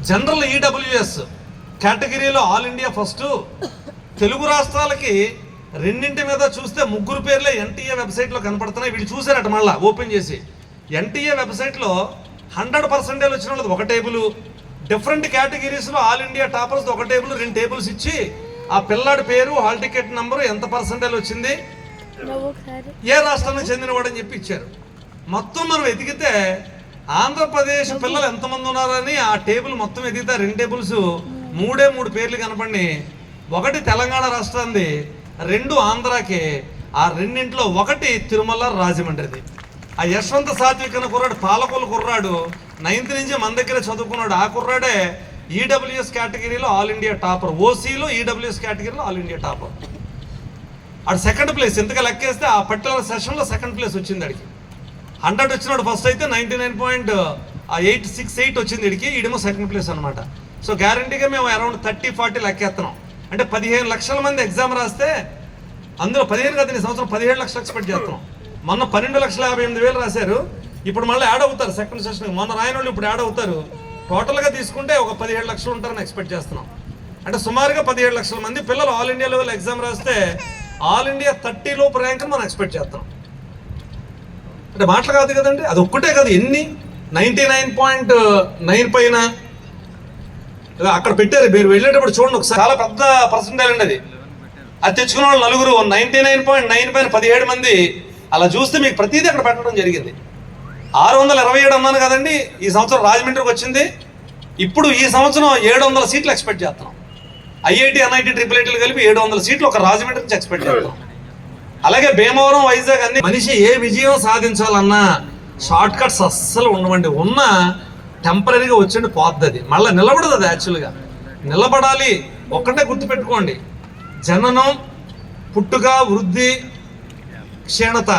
General EWS కేటగిరీలో all India first. Telugu రాష్ట్రాలకి రెండింటి మీద చూస్తే ముగ్గురు పేర్లే ఎన్టీఏ వెబ్సైట్లో కనపడుతున్నాయి. వీళ్ళు చూసారట మళ్ళీ ఓపెన్ చేసి. ఎన్టీఏ వెబ్సైట్లో 100% వచ్చిన వాళ్ళది ఒక టేబుల్, డిఫరెంట్ కేటగిరీస్లో ఆల్ ఇండియా టాపర్స్ ఒక టేబుల్, 2 టేబుల్స్ ఇచ్చి ఆ పిల్లాడి పేరు, హాల్ టికెట్ నెంబరు, ఎంత పర్సెంటేజ్ వచ్చింది, ఏ రాష్ట్రానికి చెందినవాడని చెప్పి ఇచ్చారు. మొత్తం మనం ఎదిగితే ఆంధ్రప్రదేశ్ పిల్లలు ఎంతమంది ఉన్నారని ఆ టేబుల్ మొత్తం ఎదిగితే 2 టేబుల్స్ 3 పేర్లు కనపడి, ఒకటి తెలంగాణ రాష్ట్రాన్ని, 2 ఆంధ్రాకి. ఆ రెండింటిలో ఒకటి తిరుమల రాజమండ్రిది. ఆ యశ్వంత సాత్విక్ అనే కుర్రాడు, పాలకొల్లు కుర్రాడు, 9th నుంచి మన దగ్గర చదువుకున్నాడు. ఆ కుర్రాడే ఈడబ్ల్యూఎస్ కేటగిరీలో ఆల్ ఇండియా టాపర్, ఓసీలో ఈడబ్ల్యూఎస్ కేటగిరీలో ఆల్ ఇండియా టాపర్. ఆడు 2nd ప్లేస్. ఎంతగా లెక్కేస్తే ఆ పర్టికులర్ సెషన్లో 2nd ప్లేస్ వచ్చింది అడిగి. 100 వచ్చినాడు ఫస్ట్ అయితే, 99.868 వచ్చింది ఇడికి, ఈడేమో 2nd ప్లేస్ అనమాట. సో గ్యారంటీగా మేము అరౌండ్ 30-40 లెక్కేస్తున్నాం. అంటే 15 లక్షల మంది ఎగ్జామ్ రాస్తే అందులో 15 కాదు, ఈ సంవత్సరం 17 లక్షలు ఎక్స్పెక్ట్ చేస్తున్నాం. మొన్న 12,58,000 రాశారు. ఇప్పుడు మళ్ళీ యాడ్ అవుతారు 2nd సెషన్. మొన్న రాయని వాళ్ళు ఇప్పుడు యాడ్ అవుతారు. టోటల్గా తీసుకుంటే ఒక 17 లక్షలు ఉంటారని ఎక్స్పెక్ట్ చేస్తున్నాం. అంటే సుమారుగా 17 లక్షల మంది పిల్లలు ఆల్ ఇండియా లెవెల్ ఎగ్జామ్ రాస్తే ఆల్ ఇండియా 30 లోపు ర్యాంక్ మనం ఎక్స్పెక్ట్ చేస్తున్నాం. అంటే మాటలు కాదు కదండి, అది ఒక్కటే కాదు, ఎన్ని 99.9 పైన అక్కడ పెట్టారు. మీరు వెళ్ళేటప్పుడు చూడండి ఒకసారి, చాలా పెద్ద పర్సెంటేజ్ అండి అది. అది తెచ్చుకున్న వాళ్ళు 4, 99.9 పైన 17 మంది. అలా చూస్తే మీకు ప్రతిదీ అక్కడ పెట్టడం జరిగింది. 627 అన్నాను కదండి, ఈ సంవత్సరం రాజమండ్రికి వచ్చింది. ఇప్పుడు ఈ సంవత్సరం 700 సీట్లు ఎక్స్పెక్ట్ చేస్తున్నాం. ఐఐటి, ఎన్ఐటి, ట్రిపుల్ కలిపి 700 సీట్లు ఒక రాజమండ్రి నుంచి ఎక్స్పెక్ట్ చేస్తున్నాం. అలాగే భీమవరం, వైజాగ్ అన్ని. మనిషి ఏ విజయం సాధించాలన్నా షార్ట్ కట్స్ అస్సలు ఉండవండి. ఉన్న టెంపరీగా వచ్చండి పోతుంది, అది మళ్ళీ నిలబడదు. అది యాక్చువల్గా నిలబడాలి. ఒక్కటే గుర్తుపెట్టుకోండి, జననం, పుట్టుక, వృద్ధి, క్షీణత,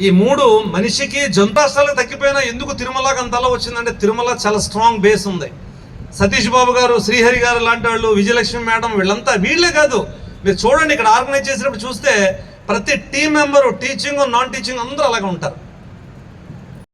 ఈ 3 మనిషికి జంతాష్టాలకు తగ్గిపోయినా ఎందుకు తిరుమలకి అంతలా వచ్చిందంటే తిరుమల చాలా స్ట్రాంగ్ బేస్ ఉంది. సతీష్ బాబు గారు, శ్రీహరి గారు లాంటి వాళ్ళు, విజయలక్ష్మి మేడం, వీళ్ళంతా వీళ్ళే కాదు. మీరు చూడండి ఇక్కడ ఆర్గనైజ్ చేసినప్పుడు చూస్తే ప్రతి team member, teaching, non teaching అందరూ అలాగే ఉంటారు.